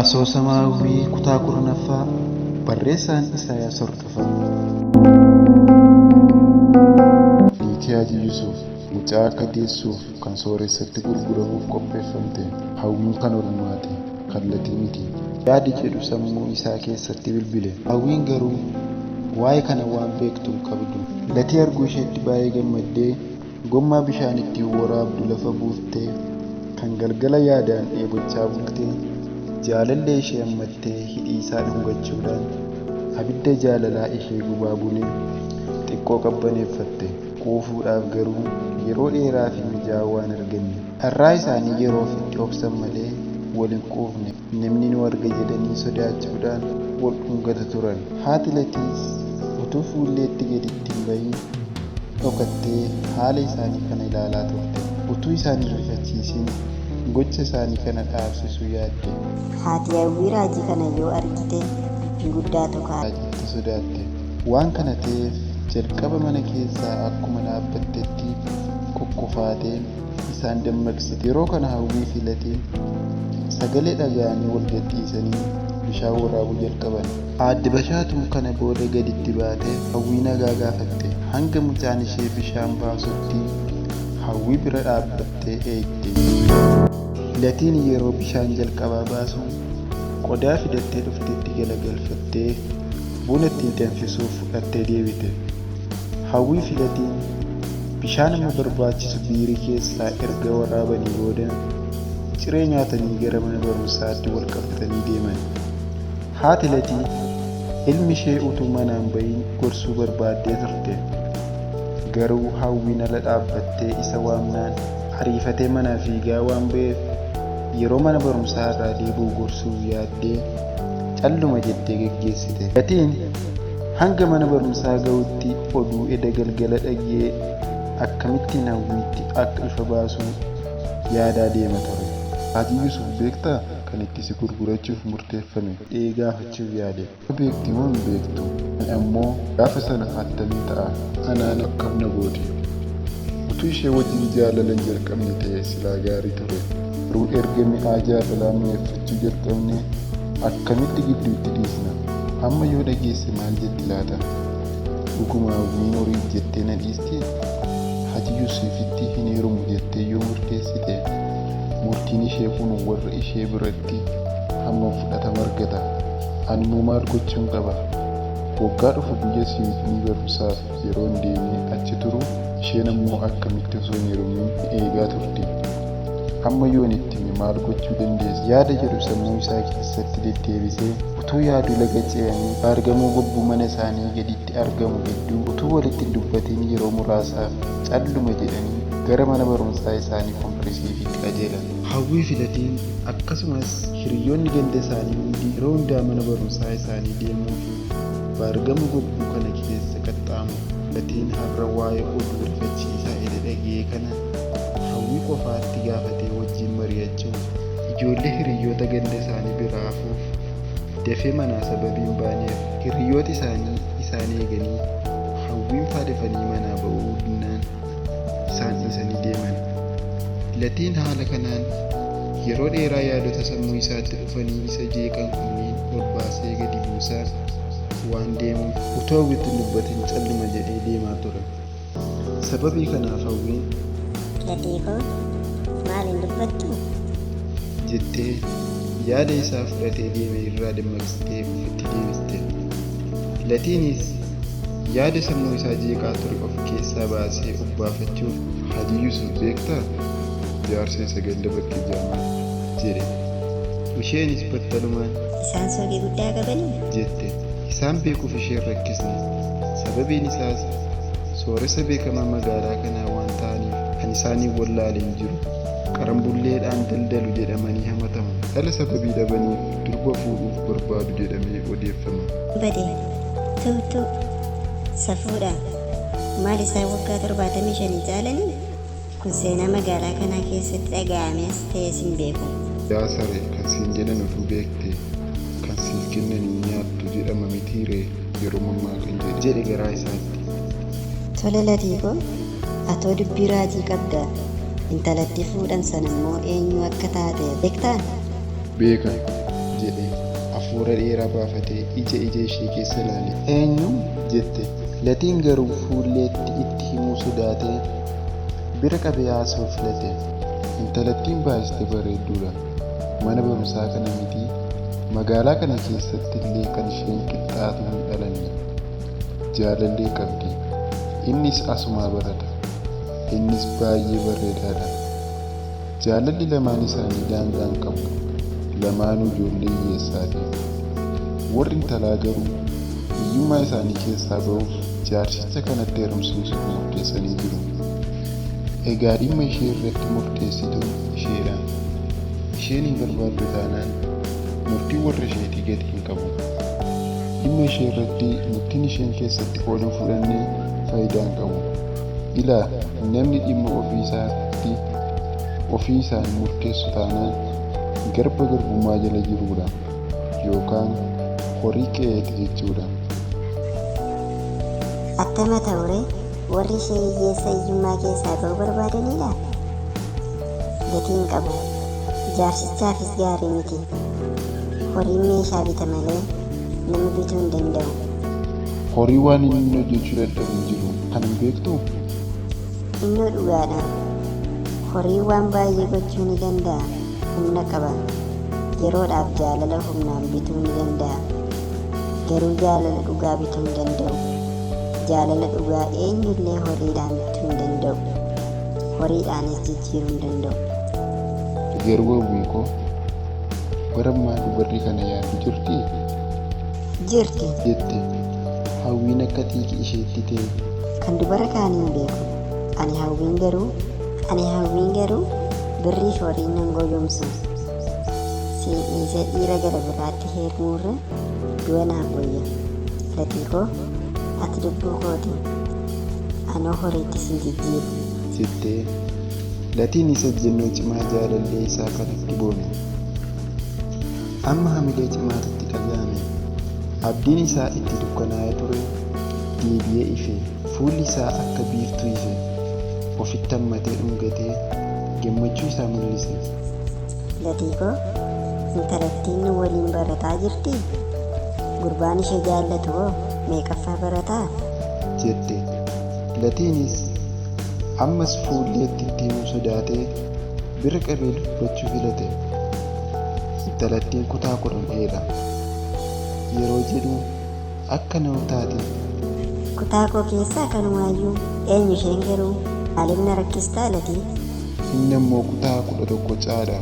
Asoosamawii kutaa kurnaffaa barreessaan Isaayaas Hordofaa. Niitii Haji Yuusuf mucaa akka deessuuf kan sooressatti gurguramuuf qopheeffamte hawwiin kan ormaati kallattii miti. Yaadi jedhu sammuu isaa keessatti bilbile. Hawwiin garuu waa'ee kana waan beektu hin qabdu. Latii arguu isheetti baay'ee gammaddee gommaa bishaan ittiin waraabdu lafa buuftee kan galgala yaadaan dheebochaa bultee jaalallee ishee hammattee hidhii isaa dhungachuudhaan abidda jaalalaa ishee gubaa bulee xiqqoo qabbaneeffatte. Quufuudhaaf garuu yeroo dheeraa fi mijaa'aa waan arganne. Har'aa isaanii yeroo itti obsan malee wal hin quufne. Namni nu arga jedhanii sodaachuudhaan wal dhungata turan. Haati Latiis utuu fuulleetti gaditti hin bahin dhokattee haala isaanii kana ilaalaa turte. Utuu isaan hin rifachiisin gocha isaanii kana dhaabsisuu yaadde. Haati hawwii raajii kana yoo argite guddaa tokko jettee sodaatte. Waan kana ta'eef jalqaba mana keessaa akkuma dhaabbattetti qoqqofaateen isaan dammaqsite. Yeroo kana hawwii fi Latiin sagalee dhaga'anii wal gadhiisanii bishaan waraabuu jalqaban. Aadde Bashaatuun kana booda gaditti baatee hawwii nagaa gaafatte. Hanga mucaan ishee bishaan baasutti hawwii bira dhaabbattee eegde. Latiin yeroo bishaan jalqabaa baasu qodaa fidattee dhufteetti galagalfattee buna ittiin danfisuuf fudhattee deebite. Hawwii fi Latiin bishaan amma barbaachisu biirii keessaa erga waraabanii booda ciree nyaatanii gara mana barumsaatti wal qabatanii deeman. Haati Latii ilmi ishee utuu manaan bahin gorsuu barbaaddee turte. Garuu hawwiin ala dhaabbattee isa waamnaan ariifatee manaa fiigaa waan ba'eef yeroo mana barumsaa irraa deebi'u gorsuuf yaaddee calluma jettee geggeessite. Latiin hanga mana barumsaa ga'utti oduu eda galgala dhagee akkamittiin hawwiitti akka ifa baasuu yaadaa deema ture. Haji Yuusuf beektaa kan itti si gurgurachuuf murteeffame gaafachuuf yaade. Beekti moo hin beektu? Ammoo gaafa sana attamiin ta'a? Anaan akkam na gooti. Utuu ishee wajjin jaalalan jalqabne ta'e silaa gaarii ture. Garuu erga mi'aa jaalalaa mi'eeffachuu jalqabne akkamitti gidduutti dhiisna? Amma yoo dhageesse maal jetti laata? Dhuguma hawwiin horii jettee na dhiisti? Haji Yuusufitti hin heerumu jettee yoo murteessite murtiin ishee kun warra ishee biratti hamma fudhatama argata. Animmoo maal gochuun qaba? Waggaa dhufu biyya Siwiidinii barumsaaf yeroo deemee achi turu isheen ammoo akkamitti osoo hin heerumin eegaa turte. Amma yoon itti maal gochuu dandeessa? Yaada jedhu sammuu isaa keessatti deddeebisee utuu yaaduu laga ce'anii argamuu gobbuu mana isaanii gaditti argamu gidduu utuu walitti hin dubbatin yeroo muraasaaf calluma jedhanii gara mana barumsaa isaanii kompireesiifitti qajeelan. Hawwii fi Latiin akkasumas hiriyoonni ganda isaanii hundi yeroo hundaa mana barumsaa isaanii deemuu fi baargamu gobbuu kana keessa qaxxaamuru. Latiin har'a waa'ee oduu rifachiisaa eda dhagee kana hawwii qofaatti gaafatee wajjin mari'achuuf ijoollee hiriyoota ganda isaanii biraa hafuuf dafee manaa sababiin baaneef hiriyoota isaanii isaan eeganii hawwiin faadefanii manaa ba'uu dinnaan isaan dhiisanii deeman. Latiin haala kanaan yeroo dheeraa yaadota sammuu isaatti dhufanii isa jeeqan kunniin ol baasee gadi buusaa waan deemuuf utuu hawwiitti hin dubbatin calluma jedhee deemaa ture. Sababii kanaaf hawwiin Latiifoo maal hin dubbattu? jettee yaada isaa fudhatee deeme irraa dammaqsitee ofitti deebiste. Latiinis yaada sammuu isaa jeeqaa ture of keessaa baasee obbaafachuuf Haji Yuusuf beektaa? Jaarsa isa ganda bakkee jaamaa jedhe. Isheenis battalumaan Isaan soogii guddaa qabanii? jette. Isaan beekuuf isheen rakkisne. Sababiin isaas sooressa beekamaa magaalaa kanaa waan ta'aniif kan isaaniif wallaaleen jiru. Qarambulleedhaan daldalu jedhamanii hamatamu. Dhala sababii dhabaniif durba fuudhuuf barbaadu jedhamee odeeffama. Badee tuutu safuudha. Maal isaan waggaa 75 caalanii? Kun seenaa magaalaa kanaa keessatti dhaga'ames ta'es hin beeku. yaa saree kan siin jedhan utuu beekte kan siif kennanii nyaattu jedhama mitiiree yeroo mammaa kan jedhe garaa isaatti. Tole Latiifoo atoo dubbii raajii qabda. Intalatti fuudhan sana immoo eenyu akka taate beektaa? beekan jedhe hafuura dheeraa baafatee ija ishee keessa ilaale. Eenyu jette. Latiin garuu fuulleetti itti himuu sodaatee bira qabee haasa'uu filate. Intalattiin baay'iste bareedduudha. Mana barumsaa kana miti magaalaa kana keessatti illee kan isheen qixxaatu hin dhalanne. Jaalallee qabdi. Innis asumaa barata. Innis baay'ee bareedaadha. Jaalalli lamaan isaanii daangaa hin qabu. Lamaanuu ijoollee hiyyeessaati. Warri intalaa garuu hiyyummaa isaanii keessaa ba'uuf jaarsicha kanatti heerumsiisuuf murteessanii jiru. Egaa dhimma ishee irratti murteessitu isheedha. Isheen hin barbaaddu taanaan murtii warra isheetii gadi hin qabu. Dhimma ishee irratti murtiin isheen keessatti qooduu fudhannee faayidaa hin qabu. Ilaa namni dhimma ofii isaan murteessu taanaan garba garbummaa jala jiruudha yookaan horii qe'eeti jechuudha. Attama ta'ure warri ishee hiyyeessa hiyyummaa keessaa ba'uu barbaadanidha. Gatiin qabu. Jaarsichaafis gaarii miti. Horiin meeshaa bita malee nama bituu hin danda'u. Horii waan inni hojjechuu dadhabu hin jiru. Kan hin beektu? Innoo dhugaadha. Horii waan baay'ee gochuu ni danda'a. Humna qaba. Yeroodhaaf jaalala humnaan bituu ni danda'a. Garuu jaalala dhugaa bituu hin danda'u. Jaalala dhugaa eenyullee horiidhaan bituu hin danda'u. Horiidhaanis jijjiiruu hin danda'u. Garuu hawwii koo bara ammaa dubarri kana yaaddu jirti? Jirti jette. Hawwiin akka xiiqii isheetti ta'e. Kan dubara kaanii hin beeku. Ani hawwiin garuu birrii fi horiin nan goyoomsu. Siidhiisee dhiira gara biraatti heermuurra du'a naaf wayya. Latii koo ati lubbuu kooti. Anoo horiitti sin jijjiiru jettee Latiin isa jennoo cimaa jaalallee isaa kanatti boone. Amma hamilee cimaatti dhaga'ame. Abdiin isaa itti dukkanaa'ee ture deebi'ee ife. Fuulli isaa akka biiftuu ife. Ofitti hammatee dhungatee gammachuu isaa mul'ise. Latii koo intalattiin waliin barataa jirti? Gurbaan ishee jaallatu hoo meeqaffaa barataa? jette. Latiinis ammas fuulleetti itti himuu sodaatee bira qabee dubbachuu filate. Intalattiin kutaa 10dha. Yeroo jedhu akka nama taate. Kutaa koo keessaa kanumaayyuu eenyu isheen garuu maaliif na rakkistaa latii? Inni ammoo kutaa 11 caala.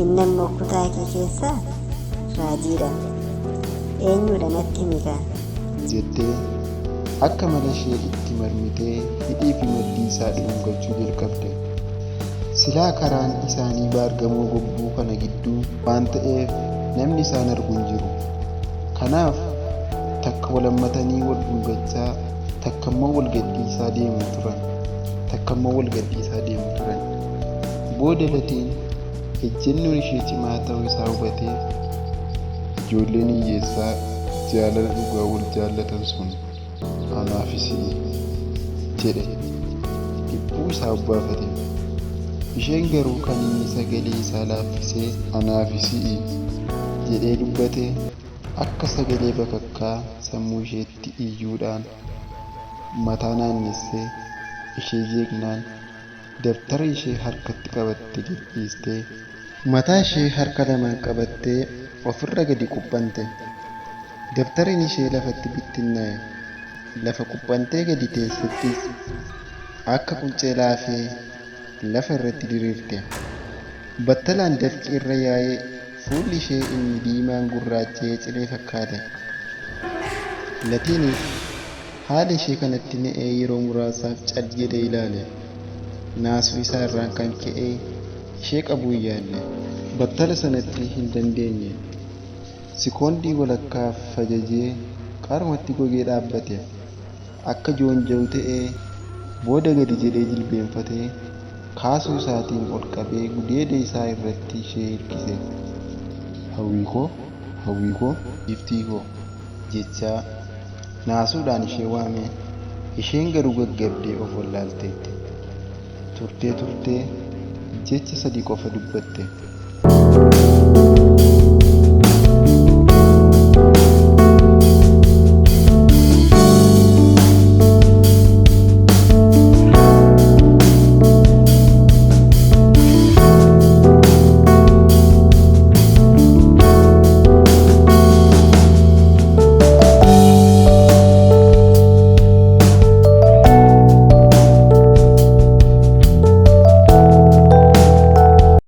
Inni ammoo kutaa kee keessaa raajiidha. Eenyudha natti himi jettee akka mala ishee itti marmitee hidhii fi maddii isaa dhungachuu jalqabde. Silaa karaan isaanii baargamoo gobbuu kana gidduu waan ta'eef namni isaan argu hin jiru. Kanaaf takka walammatanii wal dhungachaa takka immoo wal gadhiisaa deemu turan. Booda Latiin ejjennoon ishee cimaa ta'uu isaa hubatee ijoolleen hiyyeessaa jaalala dhugaa wal jaallatan sun anaafis jedhe dhibbuu isaa obbaafate. Isheen garuu kan inni sagalee isaa laaffisee anaafis jedhee dubbate akka sagalee bakakkaa sammuu isheetti iyyuudhaan mataa naannessee ishee jeeqnaan dabtara ishee harkatti qabatte gadhiistee mataa ishee harka lamaan qabattee ofirra gadi qubbante. Dabtariin ishee lafatti bittinnaa'e. Lafa qubbantee gadi teessettis akka quncee laafee lafa irratti diriirte. Battalaan dafqi irra yaa'ee fuulli ishee inni diimaan gurraacha'ee cilee fakkaate. Latiinis haala ishee kanatti na'ee yeroo muraasaaf cal jedhee ilaale. Naasuu isaa irraan kan ka'ee ishee qabuu hin yaalle. Battala sanatti hin dandeenye. Sikoondii walakkaaf fajajee qarmatti gogee dhaabbate. Akka joonja'u ta'ee booda gadi jedhee jilbeenfatee kaasuu isaatiin ol qabee gudeeda isaa irratti ishee hirkise. Hawwii koo iftii koo jechaa naasuudhaan ishee waame. Isheen garuu gaggabdee of wallaalteetti. Turtee jecha 3 qofa dubbatte.